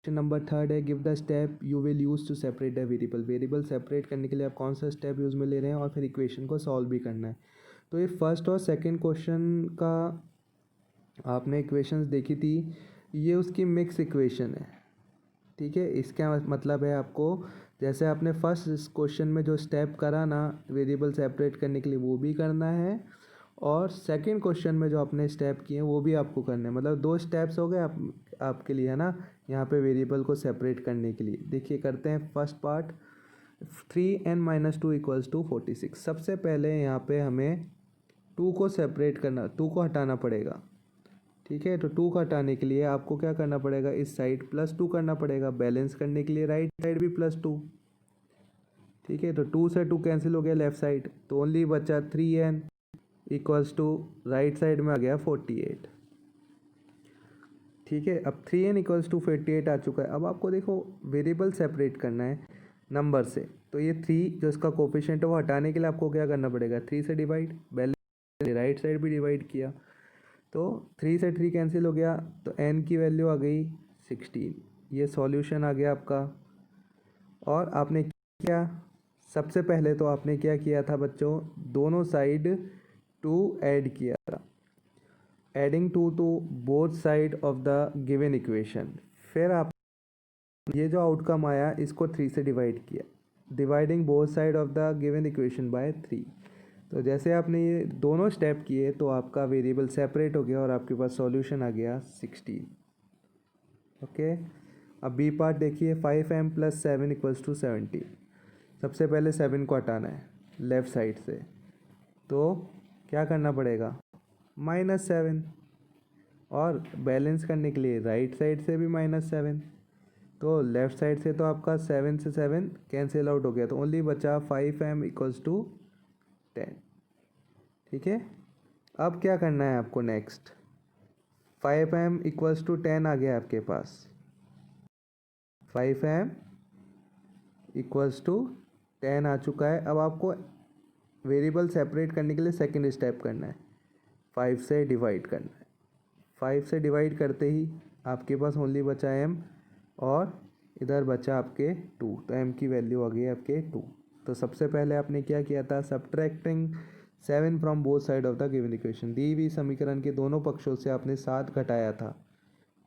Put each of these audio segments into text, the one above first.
Question number third है, give the step you will use to separate the variable. Variable separate करने के लिए आप कौन सा स्टेप यूज़ में ले रहे हैं और फिर इक्वेशन को सॉल्व भी करना है। तो ये फर्स्ट और सेकंड क्वेश्चन का आपने इक्वेशंस देखी थी, ये उसकी मिक्स इक्वेशन है। ठीक है, इसका मतलब है आपको जैसे आपने फर्स्ट क्वेश्चन में जो स्टेप करा ना वेरिएबल सेपरेट करने के लिए, वो भी करना है, और सेकंड क्वेश्चन में जो आपने स्टेप किए वो भी आपको करना है। मतलब दो स्टेप्स हो गए आपके लिए, है ना, यहाँ पे वेरिएबल को सेपरेट करने के लिए। देखिए करते हैं फर्स्ट पार्ट। 3n-2 = 46। सबसे पहले यहाँ पे हमें 2 को सेपरेट करना, 2 को हटाना पड़ेगा। ठीक है, तो 2 को हटाने के लिए आपको क्या करना पड़ेगा, इस साइड +2 करना पड़ेगा। बैलेंस करने के लिए राइट साइड भी +2। ठीक है, तो 2 से 2 कैंसिल हो गया लेफ्ट साइड, तो ओनली बचा 3n = राइट साइड में आ गया 48। ठीक है, अब 3n = 48 आ चुका है। अब आपको देखो वेरिएबल सेपरेट करना है नंबर से, तो ये 3 जो इसका कोफिशिएंट है वो हटाने के लिए आपको क्या करना पड़ेगा, 3 से डिवाइड। बैलेंस राइट साइड भी डिवाइड किया, तो 3 से 3 कैंसिल हो गया, तो n की वैल्यू आ गई 16। ये सॉल्यूशन आ गया आपका। और आपने क्या, सबसे पहले तो आपने क्या किया था बच्चों, दोनों साइड 2 ऐड किया था, adding 2 to both side of the given equation. फिर आप ये जो आउटकम आया इसको 3 से डिवाइड किया, dividing both side of the given equation by 3। तो जैसे आपने ये दोनों स्टेप किए तो आपका वेरिएबल सेपरेट हो गया और आपके पास सॉल्यूशन आ गया 16। ओके, अब बी पार्ट देखिए, 5m + 7 = 70। सबसे पहले 7 को हटाना है लेफ़्ट साइड से, तो क्या करना पड़ेगा, -7। और बैलेंस करने के लिए राइट साइड से भी -7, तो लेफ़्ट साइड से तो आपका 7 से 7 कैंसिल आउट हो गया, तो ओनली बचा 5m = 10। ठीक है, अब क्या करना है आपको नेक्स्ट, 5m = 10 आ गया आपके पास, 5m = 10 आ चुका है। अब आपको वेरिएबल सेपरेट करने के लिए सेकंड स्टेप करना है, 5 से डिवाइड करना है। 5 से डिवाइड करते ही आपके पास ओनली बचा m, और इधर बचा आपके 2, तो m की वैल्यू आ गई आपके 2। तो सबसे पहले आपने क्या किया था, subtracting 7 from both side of the given equation. दी हुई समीकरण के दोनों पक्षों से आपने 7 घटाया था।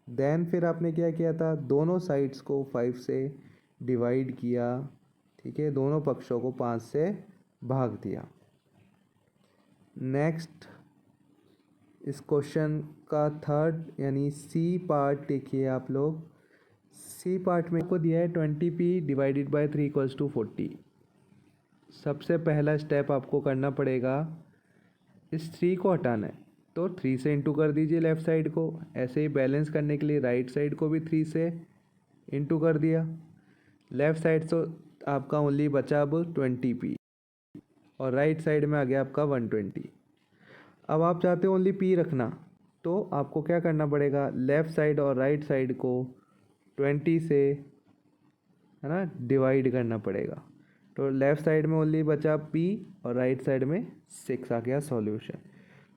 देन फिर आपने क्या किया था, दोनों साइड्स को 5 से डिवाइड किया। ठीक है, दोनों पक्षों को 5 से भाग दिया। नेक्स्ट इस क्वेश्चन का थर्ड यानी सी पार्ट देखिए आप लोग। सी पार्ट में आपको दिया है 20p / 3 = 40। सबसे पहला स्टेप आपको करना पड़ेगा, इस 3 को हटाना है, तो 3 से इंटू कर दीजिए लेफ़्ट साइड को। ऐसे ही बैलेंस करने के लिए राइट साइड को भी 3 से इंटू कर दिया। लेफ़्ट साइड तो आपका ओनली बचा अब 20p, और राइट साइड में आ गया आपका 120। अब आप चाहते हो ओनली p रखना, तो आपको क्या करना पड़ेगा, लेफ़्ट साइड और राइट साइड को 20 से, है ना, डिवाइड करना पड़ेगा। तो लेफ़्ट साइड में ओनली बचा p और राइट साइड में 6 आ गया सॉल्यूशन।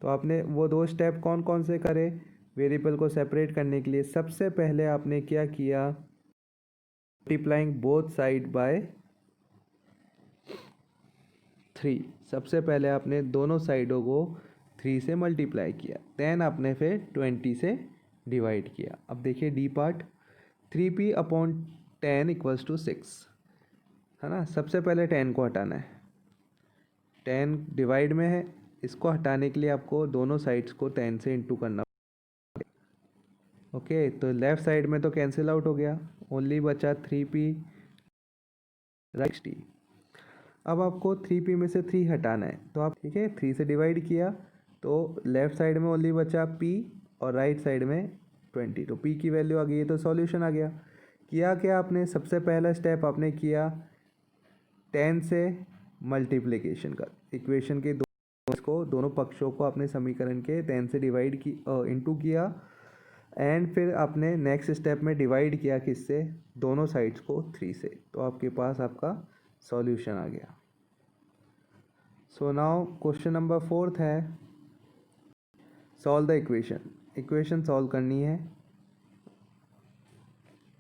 तो आपने वो दो स्टेप कौन कौन से करे वेरिएबल को सेपरेट करने के लिए, सबसे पहले आपने क्या किया, मल्टीप्लाइंग बोथ साइड बाय 3। सबसे पहले आपने दोनों साइडों को 3 से मल्टीप्लाई किया, देन आपने फिर 20 से डिवाइड किया। अब देखिए डी पार्ट, 3p/10 = 6, है ना। सबसे पहले 10 को हटाना है, 10 डिवाइड में है, इसको हटाने के लिए आपको दोनों साइड्स को 10 से इंटू करना। ओके, तो लेफ़्ट साइड में तो कैंसिल आउट हो गया, ओनली बचा 3p राइट। अब आपको 3p में से 3 हटाना है, तो आप, ठीक है, 3 से डिवाइड किया, तो लेफ़्ट साइड में ओनली बचा p और राइट साइड में 20, तो p की वैल्यू आ गई है, तो सॉल्यूशन आ गया। किया क्या आपने, सबसे पहला स्टेप आपने किया 10 से मल्टीप्लिकेशन का, इक्वेशन के दोनों पक्षों को अपने समीकरण के 10 से डिवाइड की इंटू किया, एंड फिर आपने नेक्स्ट स्टेप में डिवाइड किया किससे, दोनों साइड्स को 3 से, तो आपके पास आपका सॉल्यूशन आ गया। सो नाउ क्वेश्चन नंबर 4 है, solve the equation. Equation solve करनी है।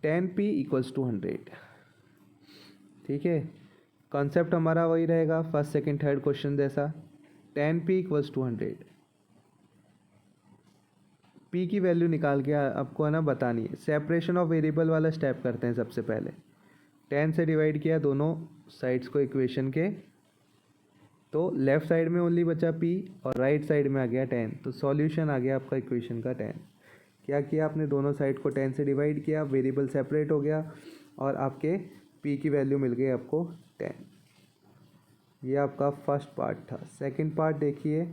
10p equals to 100। ठीक है, कॉन्सेप्ट हमारा वही रहेगा फर्स्ट सेकंड थर्ड क्वेश्चन जैसा। 10p इक्वल्स टू 100, p की वैल्यू निकाल के आपको है ना बतानी है। सेपरेशन ऑफ वेरिएबल वाला स्टेप करते हैं सबसे पहले। 10 से डिवाइड किया दोनों साइड्स को इक्वेशन के, तो लेफ़्ट साइड में ओनली बचा p और राइट साइड में आ गया 10, तो सॉल्यूशन आ गया आपका इक्वेशन का 10। क्या किया आपने, दोनों साइड को 10 से डिवाइड किया, वेरिएबल सेपरेट हो गया और आपके p की वैल्यू मिल गई आपको 10। ये आपका फर्स्ट पार्ट था। सेकंड पार्ट देखिए,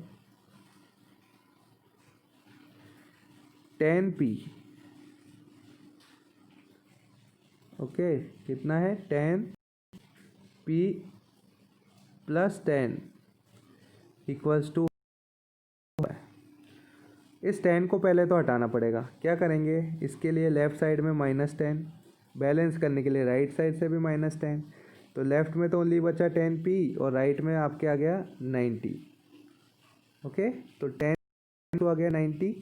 10p, ओके कितना है 10p प्लस 10 इक्वल्स टू, इस 10 को पहले तो हटाना पड़ेगा। क्या करेंगे, इसके लिए लेफ़्ट साइड में -10, बैलेंस करने के लिए राइट साइड से भी -10, तो लेफ़्ट में तो ओनली बचा 10p और राइट में आपके आ गया 90। ओके, तो 10 तो आ गया 90,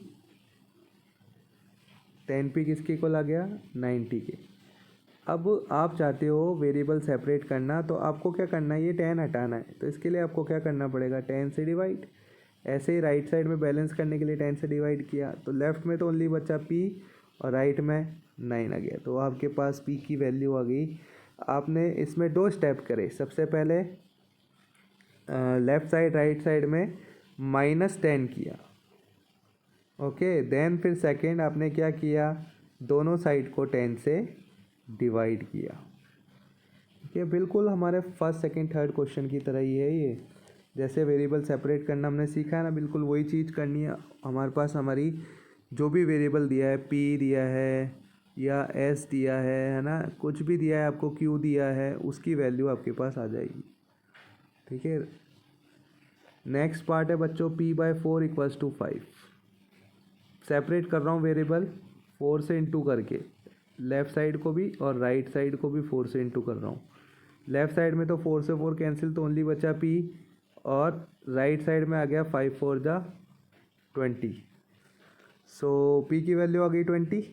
10p किसके इक्वल आ गया 90 के। अब आप चाहते हो वेरिएबल सेपरेट करना, तो आपको क्या करना है, ये 10 हटाना है, तो इसके लिए आपको क्या करना पड़ेगा, 10 से डिवाइड। ऐसे ही राइट साइड में बैलेंस करने के लिए 10 से डिवाइड किया, तो लेफ़्ट में तो ओनली बचा p और राइट में 9 आ गया, तो आपके पास p की वैल्यू आ गई। आपने इसमें दो स्टेप करे। सबसे पहले लेफ़्ट साइड राइट साइड में -10 किया, ओके, देन फिर सेकेंड आपने क्या किया, दोनों साइड को 10 से डिवाइड किया। ये बिल्कुल हमारे फर्स्ट सेकंड थर्ड क्वेश्चन की तरह ही है। ये जैसे वेरिएबल सेपरेट करना हमने सीखा है ना, बिल्कुल वही चीज़ करनी है। हमारे पास हमारी जो भी वेरिएबल दिया है, p दिया है या s दिया है ना, कुछ भी दिया है आपको, q दिया है, उसकी वैल्यू आपके पास आ जाएगी। ठीक है, नेक्स्ट पार्ट है बच्चों, p/4 इक्वल्स टू 5। सेपरेट कर रहा हूँ वेरिएबल 4 से इंटू करके, लेफ़्ट साइड को भी और राइट साइड को भी 4 से इंटू कर रहा हूँ। लेफ़्ट साइड में तो 4 से 4 कैंसिल, तो ओनली बचा p, और राइट साइड में आ गया 5 4 जा 20, सो p की वैल्यू आ गई 20।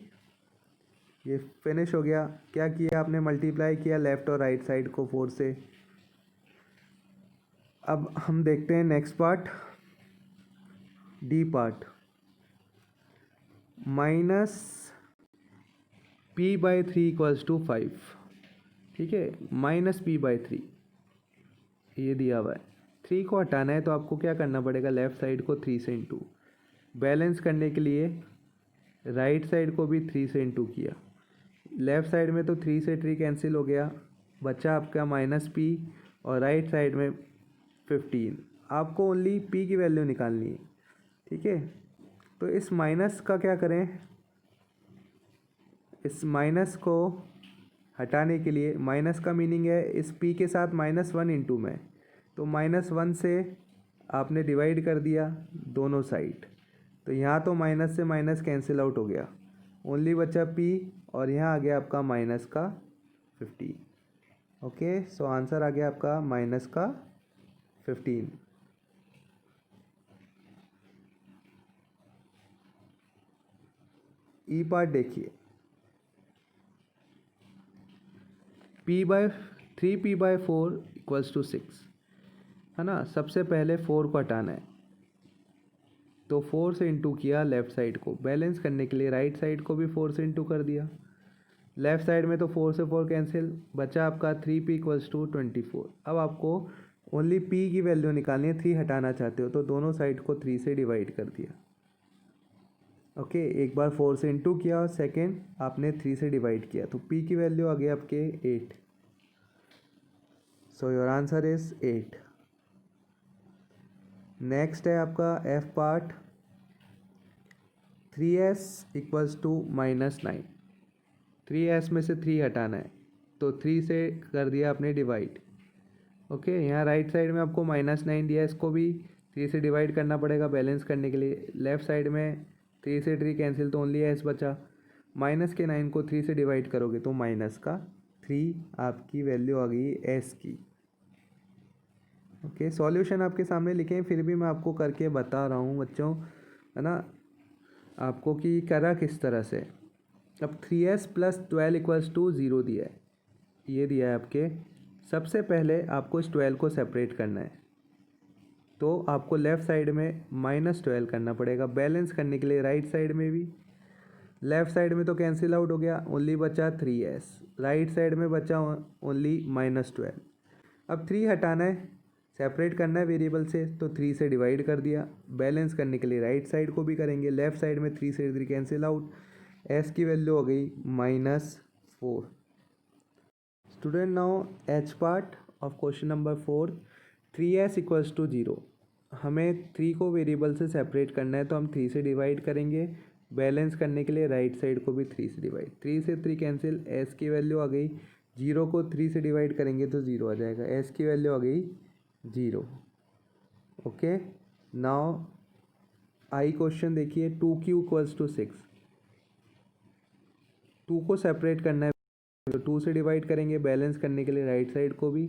ये फिनिश हो गया। क्या किया आपने, मल्टीप्लाई किया लेफ़्ट और राइट साइड को 4 से। अब हम देखते हैं next part, D part, -p/3 equals to 5। ठीक है, -p/3 ये दिया हुआ है। 3 को हटाना है, तो आपको क्या करना पड़ेगा, लेफ़्ट साइड को 3 से इंटू, बैलेंस करने के लिए राइट साइड को भी 3 से इंटू किया। लेफ़्ट साइड में तो 3 से 3 कैंसिल हो गया, बचा आपका -p और राइट साइड में 15। आपको ओनली p की वैल्यू निकालनी है। ठीक है, तो इस माइनस का क्या करें, इस माइनस को हटाने के लिए, माइनस का मीनिंग है इस p के साथ -1 इंटू में, तो -1 से आपने डिवाइड कर दिया दोनों साइड, तो यहाँ तो माइनस से माइनस कैंसिल आउट हो गया, ओनली बचा p और यहाँ आ गया आपका माइनस का 15। ओके, सो आंसर आ गया आपका माइनस का 15। ई पार्ट देखिए, p/3p/4 इक्वल्स टू 6 है ना। सबसे पहले 4 को हटाना है, तो 4 से इंटू किया लेफ़्ट साइड को, बैलेंस करने के लिए राइट साइड को भी 4 से इंटू कर दिया। लेफ़्ट साइड में तो 4 से 4 कैंसिल, बचा आपका 3p इक्वल्स टू 24। अब आपको ओनली p की वैल्यू निकालनी है, 3 हटाना चाहते हो तो दोनों साइड को 3 से डिवाइड कर दिया। ओके, एक बार 4 से इंटू किया और सेकेंड आपने 3 से डिवाइड किया, तो p की वैल्यू आ गई आपके 8। So your answer is 8। Next है आपका f part, 3s equals to -9। 3s में से 3 हटाना है, तो 3 से कर दिया आपने डिवाइड। ओके, यहाँ राइट साइड में आपको -9 दिया, इसको भी 3 से डिवाइड करना पड़ेगा बैलेंस करने के लिए। लेफ़्ट साइड में 3 से 3 कैंसिल, तो ओनली s बचा। माइनस के 9 को 3 से डिवाइड करोगे तो माइनस का 3 आपकी वैल्यू आ गई s की। ओके, सॉल्यूशन आपके सामने लिखे हैं, फिर भी मैं आपको करके बता रहा हूँ बच्चों, है ना, आपको कि करा किस तरह से। अब 3s प्लस 12 इक्वल्स टू 0 दिया है, ये दिया है आपके। सबसे पहले आपको इस 12 को सेपरेट करना है, तो आपको लेफ़्ट साइड में -12 करना पड़ेगा। बैलेंस करने के लिए राइट साइड में भी, लेफ़्ट साइड में तो कैंसिल आउट हो गया, ओनली बचा 3s। राइट साइड में बचा ओनली -12। अब 3 हटाना है, सेपरेट करना है वेरिएबल से, तो 3 से डिवाइड कर दिया। बैलेंस करने के लिए राइट साइड को भी करेंगे, लेफ़्ट साइड में 3 से 3 कैंसिल आउट, s की वैल्यू हो गई -4। Student now h part of question number 4, 3s equals to 0। हमें 3 को वेरिएबल से सेपरेट करना है, तो हम 3 से डिवाइड करेंगे। बैलेंस करने के लिए राइट साइड को भी 3 से डिवाइड, 3 से 3 कैंसिल, s की वैल्यू आ गई 0 को 3 से डिवाइड करेंगे तो 0 आ जाएगा, s की वैल्यू आ गई 0। ओके, नाउ आई क्वेश्चन देखिए, 2q इक्वल्स टू 6। 2 को सेपरेट करना है, तो 2 से डिवाइड करेंगे। बैलेंस करने के लिए राइट साइड को भी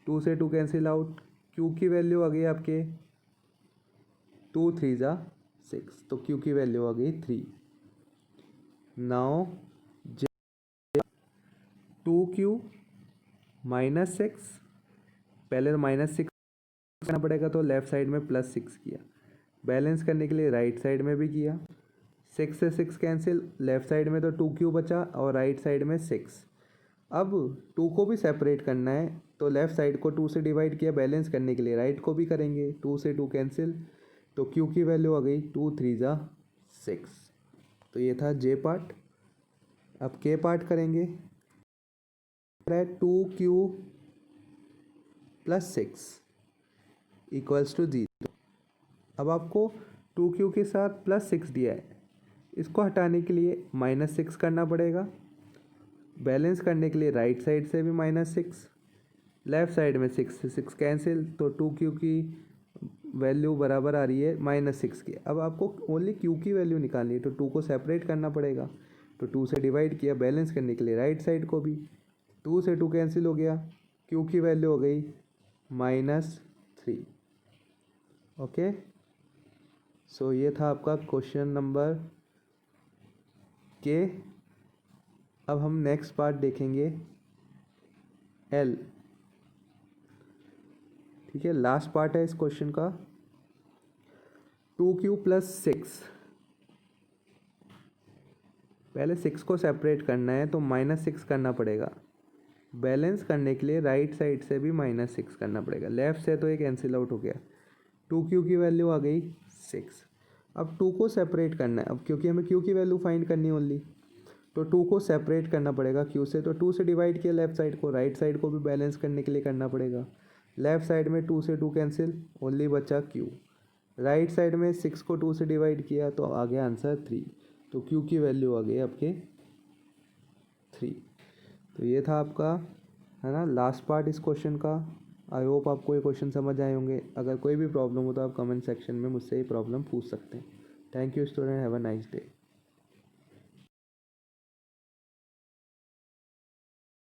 2 से 2 कैंसिल आउट, q की वैल्यू आ गई आपके 2 3 ज़ा 6, तो q की वैल्यू आ गई 3। नाउ 2q -6, पहले तो -6 करना पड़ेगा, तो लेफ़्ट साइड में +6 किया। बैलेंस करने के लिए राइट साइड में भी किया, 6 से 6 कैंसिल, लेफ़्ट साइड में तो 2q बचा और राइट साइड में 6। अब 2 को भी सेपरेट करना है, तो लेफ़्ट साइड को 2 से डिवाइड किया। बैलेंस करने के लिए राइट को भी करेंगे, 2 से 2 कैंसिल, तो q की वैल्यू आ गई 2 3 ज़ा 6। तो ये था j पार्ट। अब k पार्ट करेंगे, 2q + 6 इक्वल्स टू 0। अब आपको 2q के साथ +6 दिया है, इसको हटाने के लिए -6 करना पड़ेगा। बैलेंस करने के लिए राइट साइड से भी -6, लेफ़्ट साइड में 6 से 6 कैंसिल, तो 2q की वैल्यू बराबर आ रही है -6 की। अब आपको ओनली q की वैल्यू निकालनी है, तो 2 को सेपरेट करना पड़ेगा, तो 2 से डिवाइड किया। बैलेंस करने के लिए राइट साइड को भी 2 से 2 कैंसिल हो गया, q की वैल्यू हो गई -3। ओके, सो ये था आपका क्वेश्चन नंबर के। अब हम नेक्स्ट पार्ट देखेंगे एल। ठीक है, लास्ट पार्ट है इस क्वेश्चन का। 2q + 6, पहले 6 को सेपरेट करना है, तो -6 करना पड़ेगा। बैलेंस करने के लिए राइट साइड से भी -6 करना पड़ेगा। लेफ़्ट से तो ये कैंसिल आउट हो गया, 2q की वैल्यू आ गई 6। अब 2 को सेपरेट करना है, अब क्योंकि हमें q की वैल्यू फाइंड करनी है ओनली, तो 2 को सेपरेट करना पड़ेगा q से, तो 2 से डिवाइड किया लेफ़्ट साइड को, राइट साइड को भी बैलेंस करने के लिए करना पड़ेगा। लेफ़्ट साइड में 2 से 2 कैंसिल, ओनली बचा q। राइट साइड में 6 को 2 से डिवाइड किया, तो आ गया आंसर 3, तो q की वैल्यू आ गई आपके 3। तो ये था आपका, है ना, लास्ट पार्ट इस क्वेश्चन का। आई होप आपको ये क्वेश्चन समझ आए होंगे। अगर कोई भी प्रॉब्लम हो तो आप कमेंट सेक्शन में मुझसे ये प्रॉब्लम पूछ सकते हैं। Thank you student, have a nice day.